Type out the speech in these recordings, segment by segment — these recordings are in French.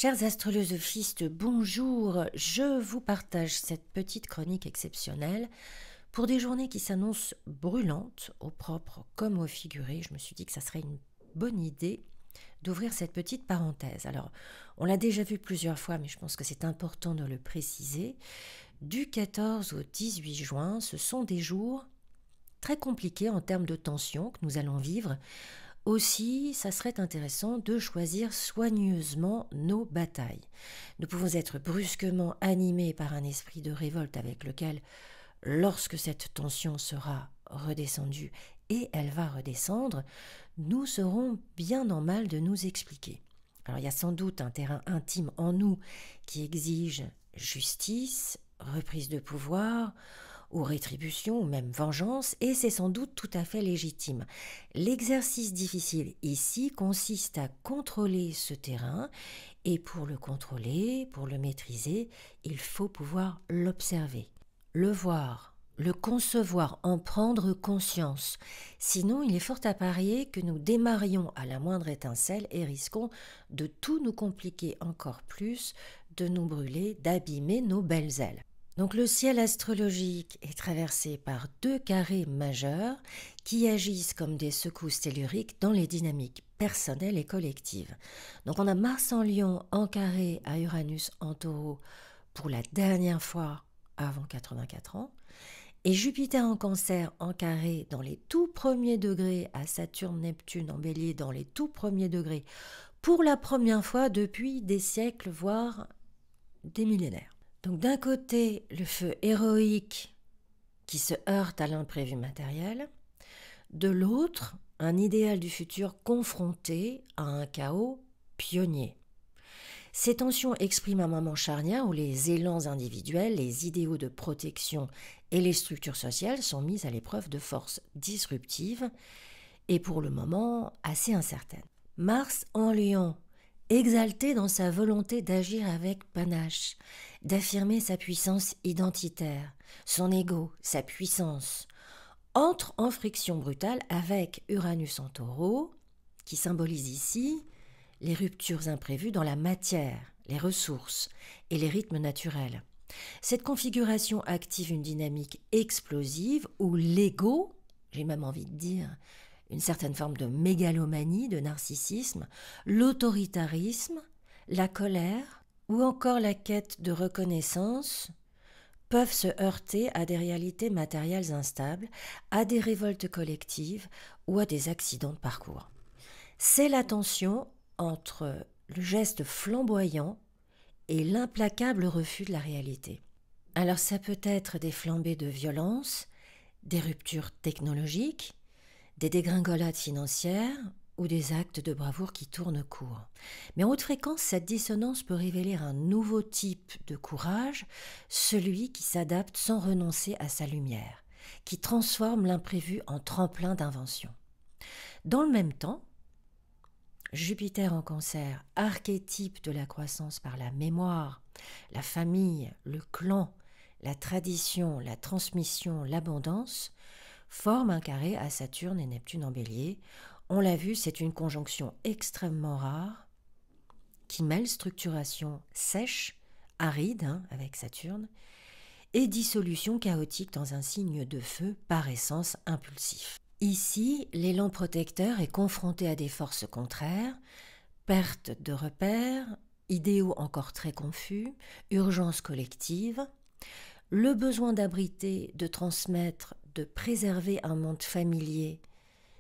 Chers astrolosophistes, bonjour. Je vous partage cette petite chronique exceptionnelle pour des journées qui s'annoncent brûlantes, au propre comme au figuré. Je me suis dit que ça serait une bonne idée d'ouvrir cette petite parenthèse. Alors, on l'a déjà vu plusieurs fois, mais je pense que c'est important de le préciser. Du 14 au 18 juin, ce sont des jours très compliqués en termes de tension que nous allons vivre. Aussi, ça serait intéressant de choisir soigneusement nos batailles. Nous pouvons être brusquement animés par un esprit de révolte avec lequel, lorsque cette tension sera redescendue, et elle va redescendre, nous serons bien en mal de nous expliquer. Alors il y a sans doute un terrain intime en nous qui exige justice, reprise de pouvoir, ou rétribution, ou même vengeance, et c'est sans doute tout à fait légitime. L'exercice difficile ici consiste à contrôler ce terrain, et pour le contrôler, pour le maîtriser, il faut pouvoir l'observer, le voir, le concevoir, en prendre conscience. Sinon, il est fort à parier que nous démarrions à la moindre étincelle et risquons de tout nous compliquer encore plus, de nous brûler, d'abîmer nos belles ailes. Donc le ciel astrologique est traversé par deux carrés majeurs qui agissent comme des secousses telluriques dans les dynamiques personnelles et collectives. Donc on a Mars en Lion en carré à Uranus en Taureau pour la dernière fois avant 84 ans, et Jupiter en Cancer en carré dans les tout premiers degrés à Saturne-Neptune en Bélier dans les tout premiers degrés pour la première fois depuis des siècles, voire des millénaires. Donc d'un côté, le feu héroïque qui se heurte à l'imprévu matériel, de l'autre, un idéal du futur confronté à un chaos pionnier. Ces tensions expriment un moment charnière où les élans individuels, les idéaux de protection et les structures sociales sont mis à l'épreuve de forces disruptives et pour le moment assez incertaines. Mars en Lion, exalté dans sa volonté d'agir avec panache, d'affirmer sa puissance identitaire, son ego, sa puissance, entre en friction brutale avec Uranus en Taureau, qui symbolise ici les ruptures imprévues dans la matière, les ressources et les rythmes naturels. Cette configuration active une dynamique explosive où l'ego, j'ai même envie de dire une certaine forme de mégalomanie, de narcissisme, l'autoritarisme, la colère ou encore la quête de reconnaissance peuvent se heurter à des réalités matérielles instables, à des révoltes collectives ou à des accidents de parcours. C'est la tension entre le geste flamboyant et l'implacable refus de la réalité. Alors ça peut être des flambées de violence, des ruptures technologiques, des dégringolades financières ou des actes de bravoure qui tournent court. Mais en haute fréquence, cette dissonance peut révéler un nouveau type de courage, celui qui s'adapte sans renoncer à sa lumière, qui transforme l'imprévu en tremplin d'invention. Dans le même temps, Jupiter en Cancer, archétype de la croissance par la mémoire, la famille, le clan, la tradition, la transmission, l'abondance, forme un carré à Saturne et Neptune en Bélier. On l'a vu, c'est une conjonction extrêmement rare qui mêle structuration sèche, aride avec Saturne, et dissolution chaotique dans un signe de feu par essence impulsif. Ici, l'élan protecteur est confronté à des forces contraires, perte de repères, idéaux encore très confus, urgence collective, le besoin d'abriter, de transmettre, de préserver un monde familier,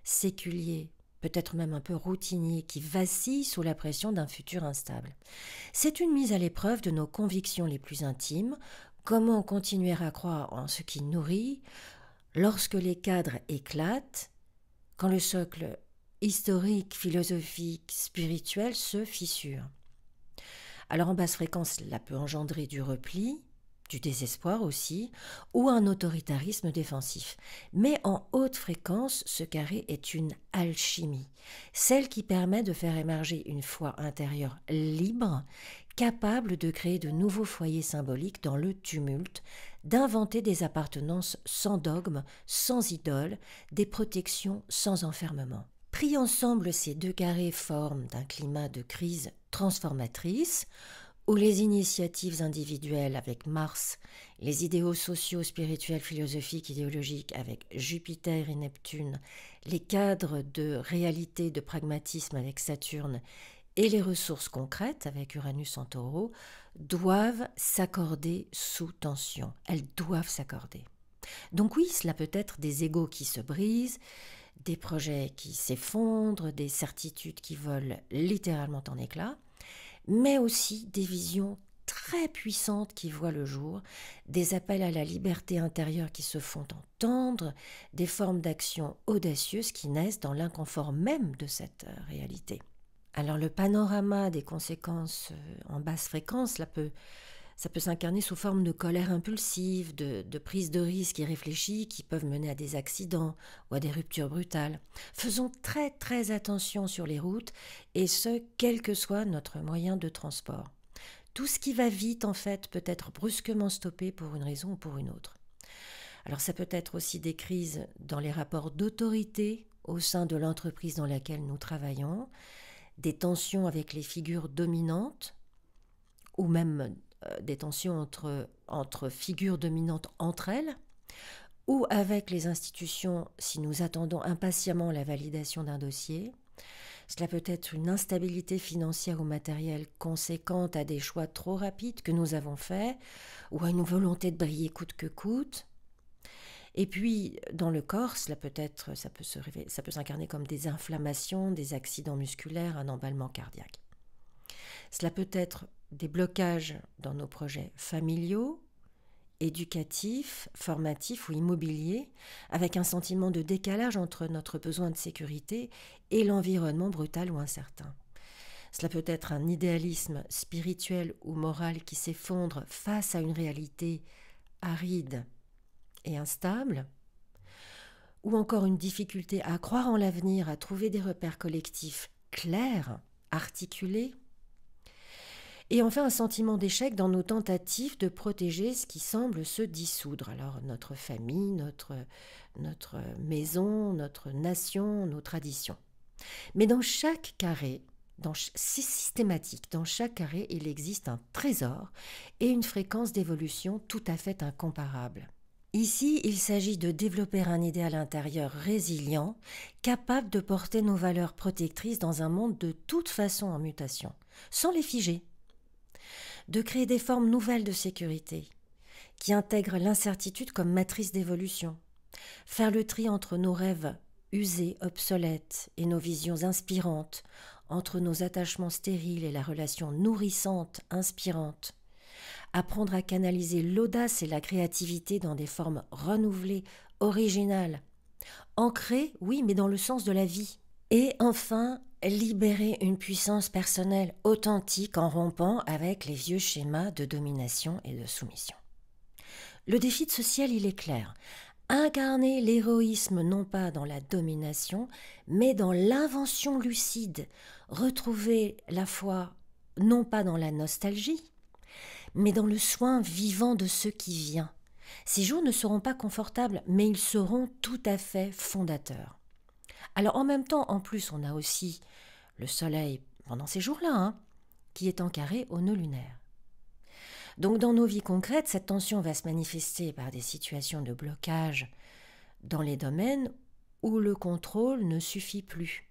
séculier, peut-être même un peu routinier, qui vacille sous la pression d'un futur instable. C'est une mise à l'épreuve de nos convictions les plus intimes, comment continuer à croire en ce qui nourrit, lorsque les cadres éclatent, quand le socle historique, philosophique, spirituel se fissure. Alors en basse fréquence, cela peut engendrer du repli, du désespoir aussi, ou un autoritarisme défensif. Mais en haute fréquence, ce carré est une alchimie, celle qui permet de faire émerger une foi intérieure libre, capable de créer de nouveaux foyers symboliques dans le tumulte, d'inventer des appartenances sans dogme, sans idole, des protections sans enfermement. Pris ensemble, ces deux carrés forment un climat de crise transformatrice où les initiatives individuelles avec Mars, les idéaux sociaux, spirituels, philosophiques, idéologiques avec Jupiter et Neptune, les cadres de réalité, de pragmatisme avec Saturne et les ressources concrètes avec Uranus en Taureau doivent s'accorder sous tension. Elles doivent s'accorder. Donc oui, cela peut être des égos qui se brisent, des projets qui s'effondrent, des certitudes qui volent littéralement en éclats, mais aussi des visions très puissantes qui voient le jour, des appels à la liberté intérieure qui se font entendre, des formes d'action audacieuses qui naissent dans l'inconfort même de cette réalité. Alors le panorama des conséquences en basse fréquence, ça peut s'incarner sous forme de colère impulsive, de prise de risque irréfléchie qui peuvent mener à des accidents ou à des ruptures brutales. Faisons très très attention sur les routes et ce, quel que soit notre moyen de transport. Tout ce qui va vite, en fait, peut être brusquement stoppé pour une raison ou pour une autre. Alors ça peut être aussi des crises dans les rapports d'autorité au sein de l'entreprise dans laquelle nous travaillons, des tensions avec les figures dominantes ou même des tensions entre figures dominantes entre elles, ou avec les institutions si nous attendons impatiemment la validation d'un dossier. Cela peut être une instabilité financière ou matérielle conséquente à des choix trop rapides que nous avons faits, ou à une volonté de briller coûte que coûte. Et puis, dans le corps, ça peut s'incarner comme des inflammations, des accidents musculaires, un emballement cardiaque. Cela peut être des blocages dans nos projets familiaux, éducatifs, formatifs ou immobiliers, avec un sentiment de décalage entre notre besoin de sécurité et l'environnement brutal ou incertain. Cela peut être un idéalisme spirituel ou moral qui s'effondre face à une réalité aride et instable, ou encore une difficulté à croire en l'avenir, à trouver des repères collectifs clairs, articulés, et enfin un sentiment d'échec dans nos tentatives de protéger ce qui semble se dissoudre. Alors notre famille, notre maison, notre nation, nos traditions. Mais dans chaque carré, c'est systématique, dans chaque carré il existe un trésor et une fréquence d'évolution tout à fait incomparable. Ici, il s'agit de développer un idéal intérieur résilient, capable de porter nos valeurs protectrices dans un monde de toute façon en mutation, sans les figer. De créer des formes nouvelles de sécurité, qui intègrent l'incertitude comme matrice d'évolution. Faire le tri entre nos rêves usés, obsolètes, et nos visions inspirantes, entre nos attachements stériles et la relation nourrissante, inspirante. Apprendre à canaliser l'audace et la créativité dans des formes renouvelées, originales. Ancrées, oui, mais dans le sens de la vie. Et enfin, libérer une puissance personnelle authentique en rompant avec les vieux schémas de domination et de soumission. Le défi de ce ciel, il est clair. Incarner l'héroïsme non pas dans la domination, mais dans l'invention lucide. Retrouver la foi non pas dans la nostalgie, mais dans le soin vivant de ce qui vient. Ces jours ne seront pas confortables, mais ils seront tout à fait fondateurs. Alors en même temps, en plus, on a aussi le soleil pendant ces jours-là, qui est en carré au nœud lunaire. Donc dans nos vies concrètes, cette tension va se manifester par des situations de blocage dans les domaines où le contrôle ne suffit plus.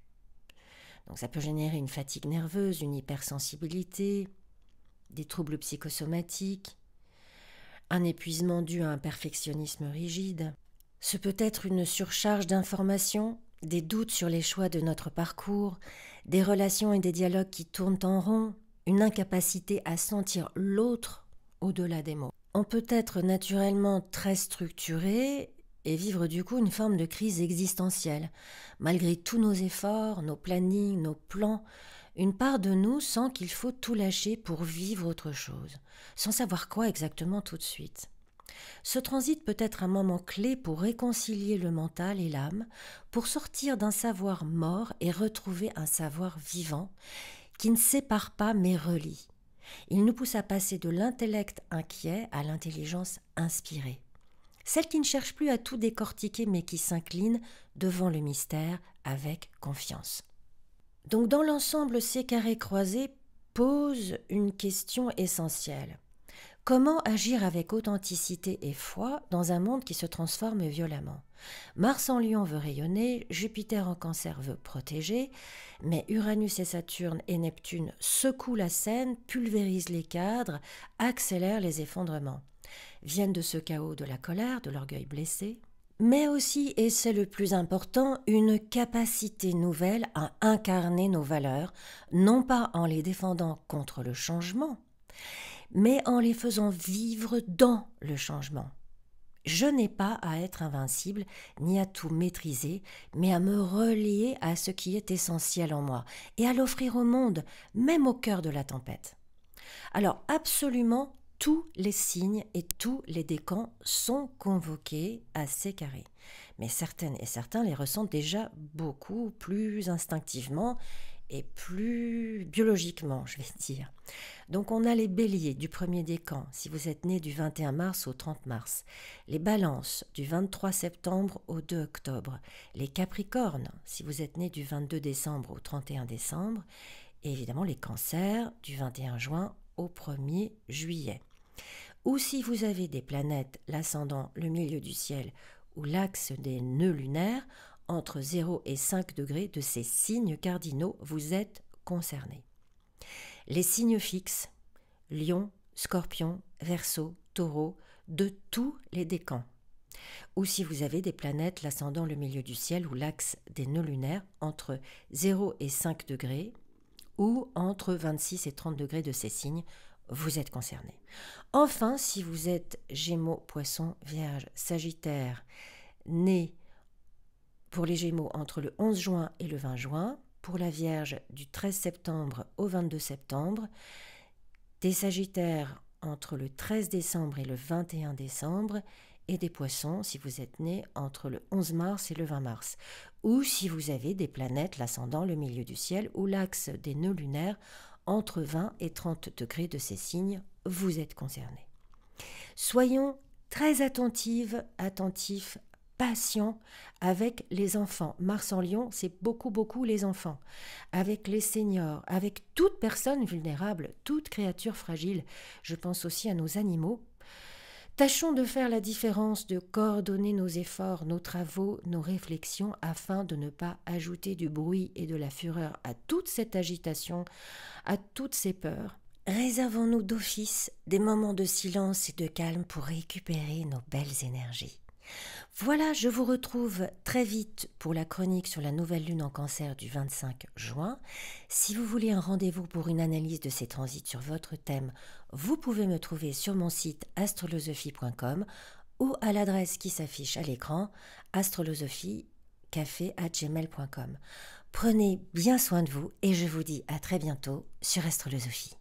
Donc ça peut générer une fatigue nerveuse, une hypersensibilité, des troubles psychosomatiques, un épuisement dû à un perfectionnisme rigide. Ce peut être une surcharge d'informations, des doutes sur les choix de notre parcours, des relations et des dialogues qui tournent en rond, une incapacité à sentir l'autre au-delà des mots. On peut être naturellement très structuré et vivre du coup une forme de crise existentielle. Malgré tous nos efforts, nos plannings, nos plans, une part de nous sent qu'il faut tout lâcher pour vivre autre chose, sans savoir quoi exactement tout de suite. Ce transit peut être un moment clé pour réconcilier le mental et l'âme, pour sortir d'un savoir mort et retrouver un savoir vivant qui ne sépare pas mais relie. Il nous pousse à passer de l'intellect inquiet à l'intelligence inspirée. Celle qui ne cherche plus à tout décortiquer mais qui s'incline devant le mystère avec confiance. Donc dans l'ensemble, ces carrés croisés posent une question essentielle. Comment agir avec authenticité et foi dans un monde qui se transforme violemment? Mars en Lion veut rayonner, Jupiter en Cancer veut protéger, mais Uranus et Saturne et Neptune secouent la scène, pulvérisent les cadres, accélèrent les effondrements. Viennent de ce chaos de la colère, de l'orgueil blessé, mais aussi, et c'est le plus important, une capacité nouvelle à incarner nos valeurs, non pas en les défendant contre le changement, mais en les faisant vivre dans le changement. Je n'ai pas à être invincible, ni à tout maîtriser, mais à me relier à ce qui est essentiel en moi, et à l'offrir au monde, même au cœur de la tempête. Alors absolument, tous les signes et tous les décans sont convoqués à ces carrés. Mais certaines et certains les ressentent déjà beaucoup plus instinctivement et plus biologiquement, je vais dire. Donc on a les béliers du premier décan, si vous êtes né du 21 mars au 30 mars, les balances du 23 septembre au 2 octobre, les capricornes, si vous êtes né du 22 décembre au 31 décembre, et évidemment les cancers du 21 juin au 1er juillet. Ou si vous avez des planètes, l'ascendant, le milieu du ciel, ou l'axe des nœuds lunaires, entre 0 et 5 degrés de ces signes cardinaux, vous êtes concernés. Les signes fixes, Lion, Scorpion, Verseau, Taureau, de tous les décans. Ou si vous avez des planètes, l'ascendant, le milieu du ciel, ou l'axe des nœuds lunaires, entre 0 et 5 degrés, ou entre 26 et 30 degrés de ces signes, vous êtes concerné. Enfin, si vous êtes Gémeaux, Poissons, Vierge, Sagittaire, né pour les Gémeaux entre le 11 juin et le 20 juin, pour la Vierge du 13 septembre au 22 septembre, des Sagittaires entre le 13 décembre et le 21 décembre, et des Poissons si vous êtes né entre le 11 mars et le 20 mars, ou si vous avez des planètes, l'ascendant, le milieu du ciel, ou l'axe des nœuds lunaires, entre 20 et 30 degrés de ces signes, vous êtes concernés. Soyons très attentifs, patients avec les enfants. Mars en Lion, c'est beaucoup les enfants. Avec les seniors, avec toute personne vulnérable, toute créature fragile. Je pense aussi à nos animaux. Tâchons de faire la différence, de coordonner nos efforts, nos travaux, nos réflexions, afin de ne pas ajouter du bruit et de la fureur à toute cette agitation, à toutes ces peurs. Réservons-nous d'office des moments de silence et de calme pour récupérer nos belles énergies. Voilà, je vous retrouve très vite pour la chronique sur la nouvelle lune en Cancer du 25 juin. Si vous voulez un rendez-vous pour une analyse de ces transits sur votre thème, vous pouvez me trouver sur mon site astrolosophie.com ou à l'adresse qui s'affiche à l'écran astrolosophiecafé@gmail.com. Prenez bien soin de vous et je vous dis à très bientôt sur Astrolosophie.